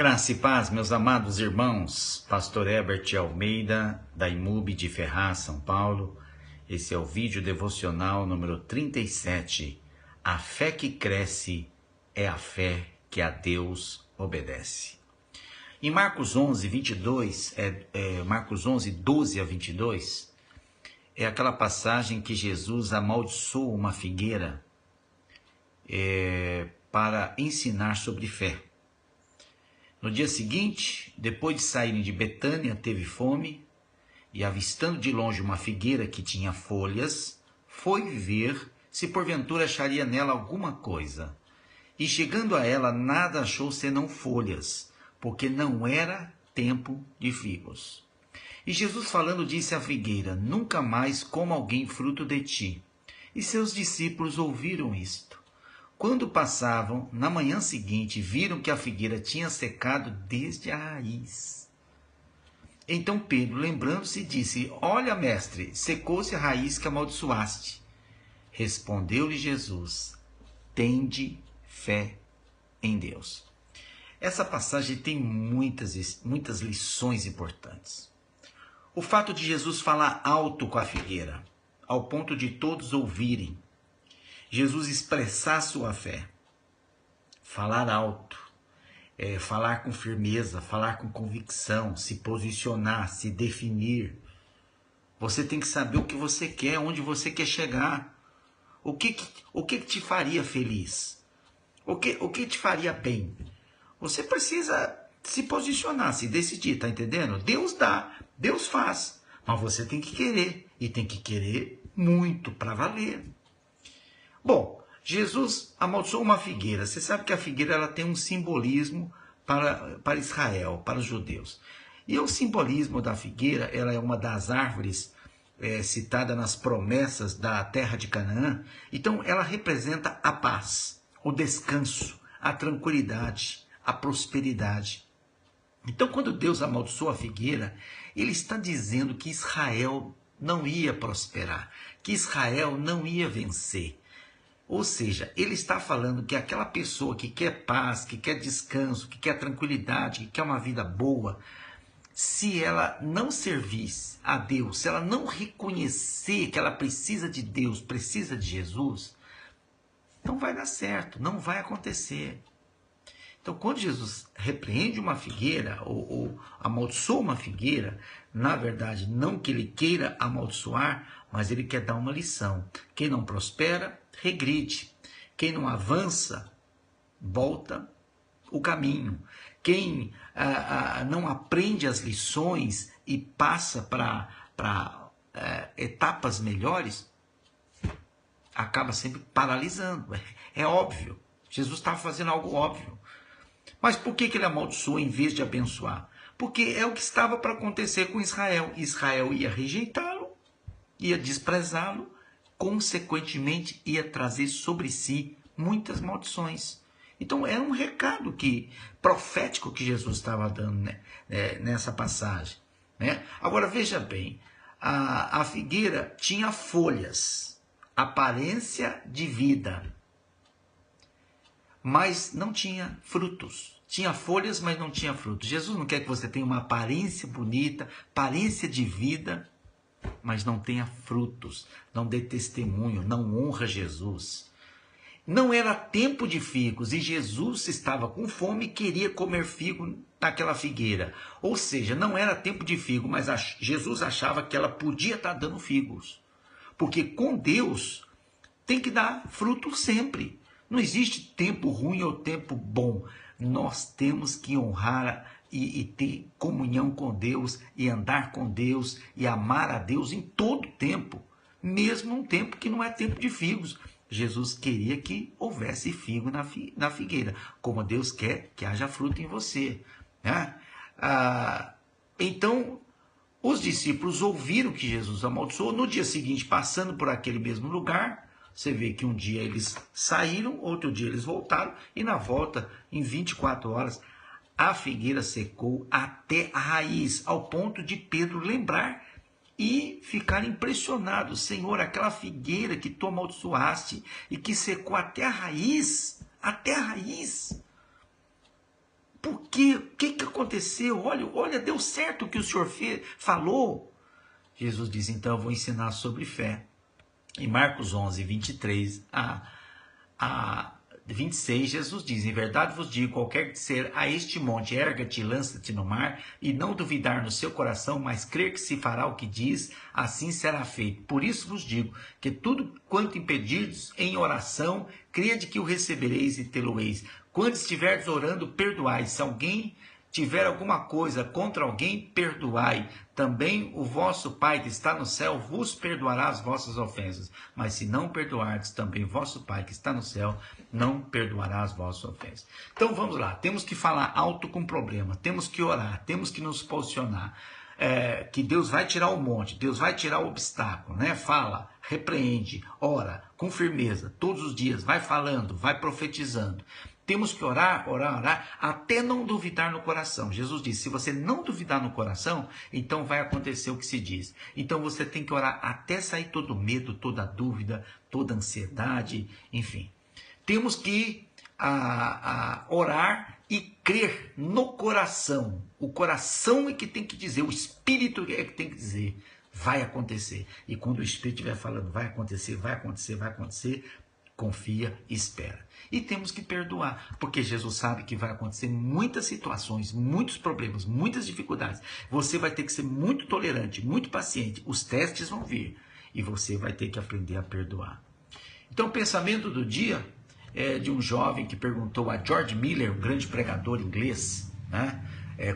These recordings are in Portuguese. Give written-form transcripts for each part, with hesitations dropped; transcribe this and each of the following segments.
Graça e paz, meus amados irmãos. Pastor Herbert Almeida, da IMUB de Ferraz, São Paulo. Esse é o vídeo devocional número 37. A fé que cresce é a fé que a Deus obedece. Em Marcos 11, 22, Marcos 11, 12 a 22, é aquela passagem que Jesus amaldiçoa uma figueira para ensinar sobre fé. No dia seguinte, depois de saírem de Betânia, teve fome, e avistando de longe uma figueira que tinha folhas, foi ver se porventura acharia nela alguma coisa. E chegando a ela, nada achou senão folhas, porque não era tempo de figos. E Jesus falando disse à figueira: nunca mais coma alguém fruto de ti. E seus discípulos ouviram isto. Quando passavam, na manhã seguinte, viram que a figueira tinha secado desde a raiz. Então Pedro, lembrando-se, disse: olha, mestre, secou-se a raiz que amaldiçoaste. Respondeu-lhe Jesus: tende fé em Deus. Essa passagem tem muitas lições importantes. O fato de Jesus falar alto com a figueira, ao ponto de todos ouvirem, Jesus expressar sua fé, falar alto, falar com firmeza, falar com convicção, se posicionar, se definir. Você tem que saber o que você quer, onde você quer chegar. O que te faria feliz? O que te faria bem? Você precisa se posicionar, se decidir, tá entendendo? Deus dá, Deus faz, mas você tem que querer, e tem que querer muito para valer. Bom, Jesus amaldiçoou uma figueira. Você sabe que a figueira ela tem um simbolismo para Israel, para os judeus. E o simbolismo da figueira, ela é uma das árvores citada nas promessas da terra de Canaã. Então, ela representa a paz, o descanso, a tranquilidade, a prosperidade. Então, quando Deus amaldiçoa a figueira, ele está dizendo que Israel não ia prosperar, que Israel não ia vencer. Ou seja, ele está falando que aquela pessoa que quer paz, que quer descanso, que quer tranquilidade, que quer uma vida boa, se ela não servir a Deus, se ela não reconhecer que ela precisa de Deus, precisa de Jesus, não vai dar certo, não vai acontecer. Então, quando Jesus repreende uma figueira ou amaldiçoa uma figueira, na verdade, não que ele queira amaldiçoar, mas ele quer dar uma lição. Quem não prospera, regride. Quem não avança, volta o caminho. Quem não aprende as lições e passa para etapas melhores, acaba sempre paralisando. É óbvio. Jesus estava fazendo algo óbvio. Mas por que ele amaldiçoou em vez de abençoar? Porque é o que estava para acontecer com Israel. Israel ia rejeitá-lo, ia desprezá-lo, consequentemente ia trazer sobre si muitas maldições. Então era um recado profético que Jesus estava dando nessa passagem. Né? Agora veja bem, a figueira tinha folhas, aparência de vida, mas não tinha frutos. Tinha folhas, mas não tinha frutos. Jesus não quer que você tenha uma aparência bonita, aparência de vida, mas não tenha frutos, não dê testemunho, não honra Jesus. Não era tempo de figos, e Jesus estava com fome e queria comer figo naquela figueira. Ou seja, não era tempo de figo, mas Jesus achava que ela podia estar dando figos. Porque com Deus tem que dar fruto sempre. Não existe tempo ruim ou tempo bom. Nós temos que honrar e ter comunhão com Deus, e andar com Deus, e amar a Deus em todo tempo. Mesmo um tempo que não é tempo de figos. Jesus queria que houvesse figo na figueira. Como Deus quer que haja fruto em você. Né? Então, os discípulos ouviram que Jesus amaldiçoou. No dia seguinte, passando por aquele mesmo lugar, você vê que um dia eles saíram, outro dia eles voltaram, e na volta, em 24 horas, a figueira secou até a raiz, ao ponto de Pedro lembrar e ficar impressionado. Senhor, aquela figueira que tu amaldiçoaste e que secou até a raiz, quê? O que aconteceu? Olha, deu certo o que o Senhor falou. Jesus diz, então eu vou ensinar sobre fé. Em Marcos 11, 23 a 26, Jesus diz, em verdade vos digo, qualquer que ser a este monte, erga-te e lança-te no mar, e não duvidar no seu coração, mas crer que se fará o que diz, assim será feito. Por isso vos digo, que tudo quanto impedirdes em oração, crede que o recebereis e tê-lo-eis. Quando estiverdes orando, perdoai. Se alguém tiver alguma coisa contra alguém, perdoai. Também o vosso Pai que está no céu vos perdoará as vossas ofensas. Mas se não perdoardes, também o vosso Pai que está no céu não perdoará as vossas ofensas. Então vamos lá, temos que falar alto com problema, temos que orar, temos que nos posicionar. Que Deus vai tirar o monte, Deus vai tirar o obstáculo, né? Fala, repreende, ora, com firmeza, todos os dias, vai falando, vai profetizando. Temos que orar, até não duvidar no coração. Jesus disse, se você não duvidar no coração, então vai acontecer o que se diz. Então você tem que orar até sair todo medo, toda dúvida, toda ansiedade, enfim. Temos que orar e crer no coração. O coração é que tem que dizer, o Espírito é que tem que dizer, vai acontecer. E quando o Espírito estiver falando, vai acontecer, vai acontecer, vai acontecer, confia e espera. E temos que perdoar, porque Jesus sabe que vai acontecer muitas situações, muitos problemas, muitas dificuldades. Você vai ter que ser muito tolerante, muito paciente. Os testes vão vir e você vai ter que aprender a perdoar. Então, o pensamento do dia é de um jovem que perguntou a George Miller, um grande pregador inglês, né?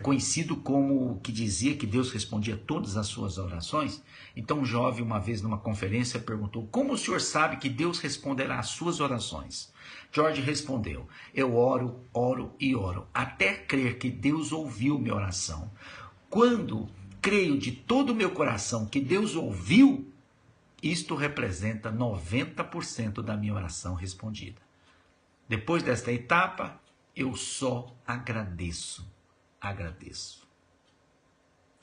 Conhecido como que dizia que Deus respondia todas as suas orações. Então um jovem uma vez numa conferência perguntou, como o senhor sabe que Deus responderá às suas orações? George respondeu, eu oro, oro e oro, até crer que Deus ouviu minha oração. Quando creio de todo o meu coração que Deus ouviu, isto representa 90% da minha oração respondida. Depois desta etapa, eu só agradeço.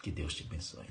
Que Deus te abençoe.